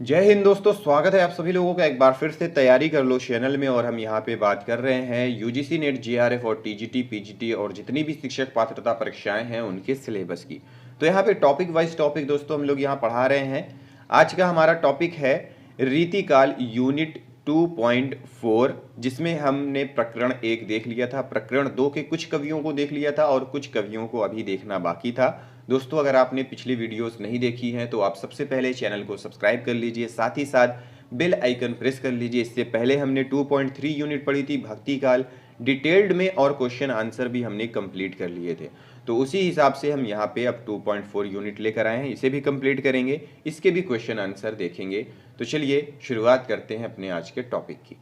जय हिंद दोस्तों, स्वागत है आप सभी लोगों का एक बार फिर से तैयारी कर लो चैनल में। और हम यहाँ पे बात कर रहे हैं यूजीसी नेट, जेआरएफ और टीजीटी, पीजीटी और जितनी भी शिक्षक पात्रता परीक्षाएं हैं उनके सिलेबस की। तो यहाँ पे टॉपिक वाइज टॉपिक दोस्तों हम लोग यहाँ पढ़ा रहे हैं। आज का हमारा टॉपिक है रीतिकाल यूनिट 2.4, जिसमें हमने प्रकरण 1 देख लिया था, प्रकरण 2 के कुछ कवियों को देख लिया था और कुछ कवियों को अभी देखना बाकी था। दोस्तों अगर आपने पिछली वीडियोस नहीं देखी हैं तो आप सबसे पहले चैनल को सब्सक्राइब कर लीजिए, साथ ही साथ बेल आइकन प्रेस कर लीजिए। इससे पहले हमने 2.3 यूनिट पढ़ी थी भक्ति काल, डिटेल्ड में, और क्वेश्चन आंसर भी हमने कंप्लीट कर लिए थे। तो उसी हिसाब से हम यहाँ पे अब 2.4 यूनिट लेकर आए हैं, इसे भी कंप्लीट करेंगे, इसके भी क्वेश्चन आंसर देखेंगे। तो चलिए शुरुआत करते हैं अपने आज के टॉपिक की।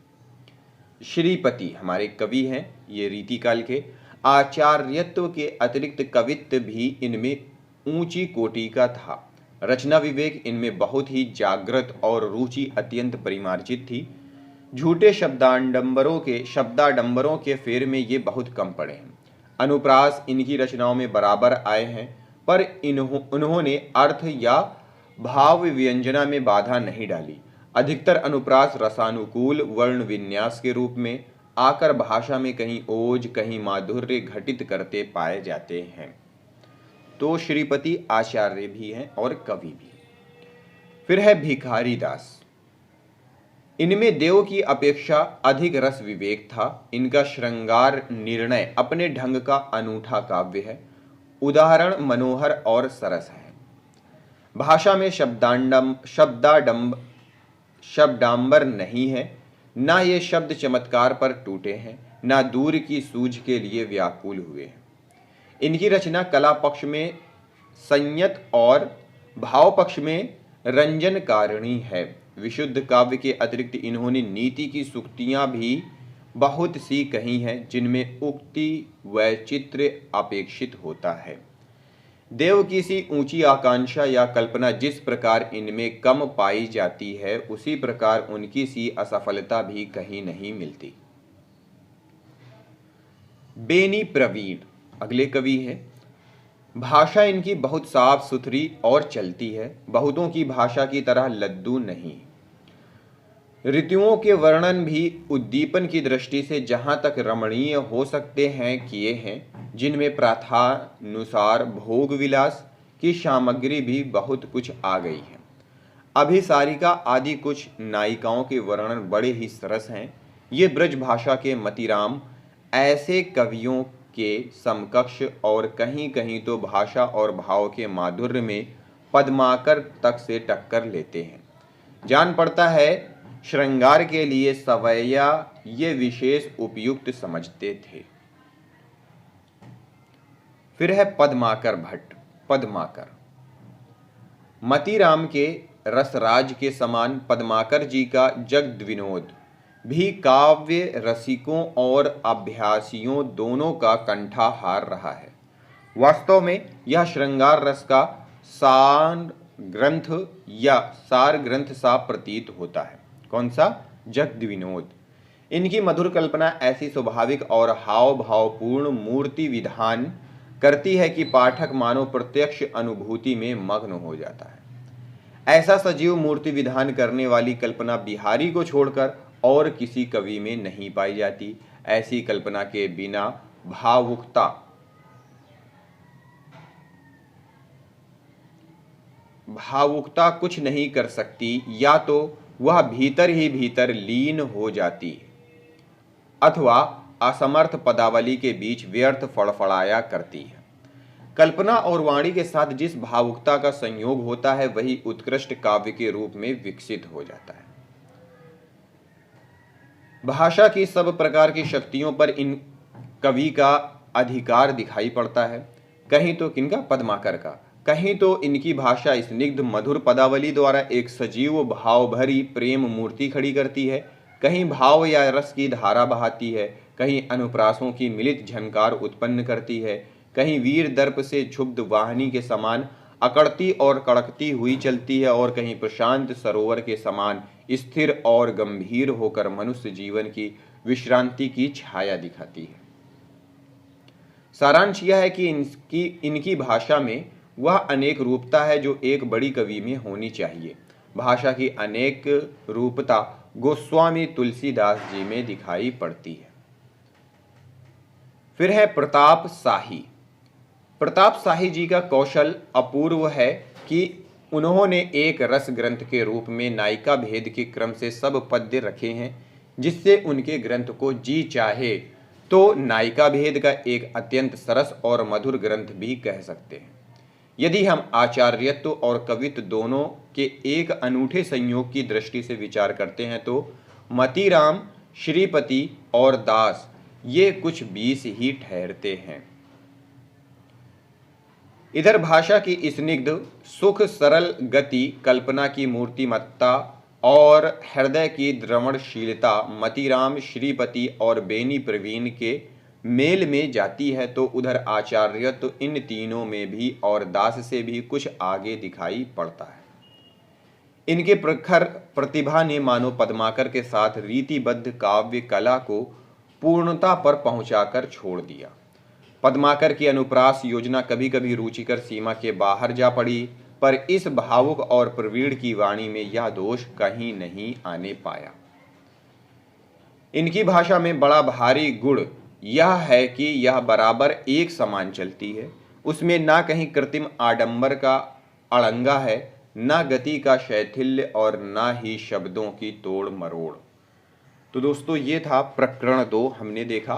श्रीपति हमारे कवि हैं, ये रीतिकाल के। आचार्यत्व के अतिरिक्त कवित्व भी इनमें ऊंची कोटि का था। रचना विवेक इनमें बहुत ही जागृत और रुचि अत्यंत परिमार्जित थी। झूठे शब्दाडंबरों के फेर में ये बहुत कम पड़े हैं। अनुप्रास इनकी रचनाओं में बराबर आए हैं, पर उन्होंने अर्थ या भाव व्यंजना में बाधा नहीं डाली। अधिकतर अनुप्रास रसानुकूल वर्ण विन्यास के रूप में आकर भाषा में कहीं ओज कहीं माधुर्य घटित करते पाए जाते हैं। तो श्रीपति आचार्य भी हैं और कवि भी। फिर है भिखारी दास। इनमें देव की अपेक्षा अधिक रस विवेक था। इनका श्रृंगार निर्णय अपने ढंग का अनूठा काव्य है। उदाहरण मनोहर और सरस है। भाषा में शब्दाडंबर नहीं है, ना ये शब्द चमत्कार पर टूटे हैं, ना दूर की सूझ के लिए व्याकुल हुए हैं। इनकी रचना कला पक्ष में संयत और भाव पक्ष में रंजनकारिणी है। विशुद्ध काव्य के अतिरिक्त इन्होंने नीति की सूक्तियां भी बहुत सी कही हैं, जिनमें उक्ति वैचित्र्य अपेक्षित होता है। देव की सी ऊंची आकांक्षा या कल्पना जिस प्रकार इनमें कम पाई जाती है, उसी प्रकार उनकी सी असफलता भी कहीं नहीं मिलती। बेनी प्रवीण अगले कवि हैं। भाषा इनकी बहुत साफ सुथरी और चलती है, बहुतों की भाषा की तरह लद्दू नहीं। ऋतुओं के वर्णन भी उद्दीपन की दृष्टि से जहां तक रमणीय हो सकते हैं किए हैं, जिनमें प्रथानुसार भोग विलास की सामग्री भी बहुत कुछ आ गई है। अभिसारिका आदि कुछ नायिकाओं के वर्णन बड़े ही सरस हैं। ये ब्रज भाषा के मतिराम ऐसे कवियों के समकक्ष और कहीं कहीं तो भाषा और भाव के माधुर्य में पद्माकर तक से टक्कर लेते हैं। जान पड़ता है श्रृंगार के लिए सवैया ये विशेष उपयुक्त समझते थे। फिर है पद्माकर भट्ट। पद्माकर मतीराम के रसराज के समान पद्माकर जी का जगद विनोद भी काव्य रसिकों और अभ्यासियों दोनों का कंठाहार रहा है। वास्तव में यह श्रृंगार रस का सार ग्रंथ सा प्रतीत होता है। कौन सा? जगद विनोद। इनकी मधुर कल्पना ऐसी स्वाभाविक और हाव भावपूर्ण मूर्ति विधान करती है कि पाठक मानो प्रत्यक्ष अनुभूति में मग्न हो जाता है। ऐसा सजीव मूर्ति विधान करने वाली कल्पना बिहारी को छोड़कर और किसी कवि में नहीं पाई जाती। ऐसी कल्पना के बिना भावुकता कुछ नहीं कर सकती, या तो वह भीतर ही भीतर लीन हो जाती अथवा असमर्थ पदावली के बीच व्यर्थ फड़फड़ाया करती है। कल्पना और वाणी के साथ जिस भावुकता का संयोग होता है, वही उत्कृष्ट काव्य के रूप में विकसित हो जाता है। भाषा की सब प्रकार की शक्तियों पर इन कवि का अधिकार दिखाई पड़ता है। कहीं तो किनका? पद्माकर का। कहीं तो इनकी भाषा स्निग्ध मधुर पदावली द्वारा एक सजीव भाव भरी प्रेम मूर्ति खड़ी करती है, कहीं भाव या रस की धारा बहाती है, कहीं अनुप्रासों की मिलित झनकार उत्पन्न करती है, कहीं वीर दर्प से क्षुब्ध वाहिनी के समान अकड़ती और कड़कती हुई चलती है, और कहीं प्रशांत सरोवर के समान स्थिर और गंभीर होकर मनुष्य जीवन की विश्रांति की छाया दिखाती है। सारांश यह है कि इनकी भाषा में वह अनेक रूपता है जो एक बड़ी कवि में होनी चाहिए। भाषा की अनेक रूपता गोस्वामी तुलसीदास जी में दिखाई पड़ती है। फिर है प्रताप शाही। प्रताप शाही जी का कौशल अपूर्व है कि उन्होंने एक रस ग्रंथ के रूप में नायिका भेद के क्रम से सब पद्य रखे हैं, जिससे उनके ग्रंथ को जी चाहे तो नायिका भेद का एक अत्यंत सरस और मधुर ग्रंथ भी कह सकते हैं। यदि हम आचार्यत्व और कवित्व दोनों के एक अनूठे संयोग की दृष्टि से विचार करते हैं तो मतीराम, श्रीपति और दास ये कुछ 20 ही ठहरते हैं। इधर भाषा की स्निग्ध सुख, सरल गति, कल्पना की मूर्तिमत्ता और हृदय की द्रवणशीलता मतीराम, श्रीपति और बेनी प्रवीण के मेल में जाती है, तो उधर आचार्य तो इन तीनों में भी और दास से भी कुछ आगे दिखाई पड़ता है। इनके प्रखर प्रतिभा ने मानो पद्माकर के साथ रीतिबद्ध काव्य कला को पूर्णता पर पहुंचाकर छोड़ दिया। पद्माकर की अनुप्रास योजना कभी कभी रुचिकर सीमा के बाहर जा पड़ी, पर इस भावुक और प्रवीण की वाणी में यह दोष कहीं नहीं आने पाया। इनकी भाषा में बड़ा भारी गुण यह है कि यह बराबर एक समान चलती है। उसमें ना कहीं कृत्रिम आडंबर का अड़ंगा है, ना गति का शैथिल्य और ना ही शब्दों की तोड़ मरोड़। तो दोस्तों ये था प्रकरण 2 हमने देखा।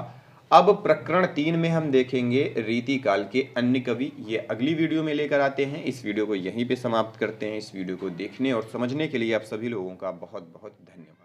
अब प्रकरण 3 में हम देखेंगे रीति काल के अन्य कवि। ये अगली वीडियो में लेकर आते हैं। इस वीडियो को यहीं पे समाप्त करते हैं। इस वीडियो को देखने और समझने के लिए आप सभी लोगों का बहुत बहुत धन्यवाद।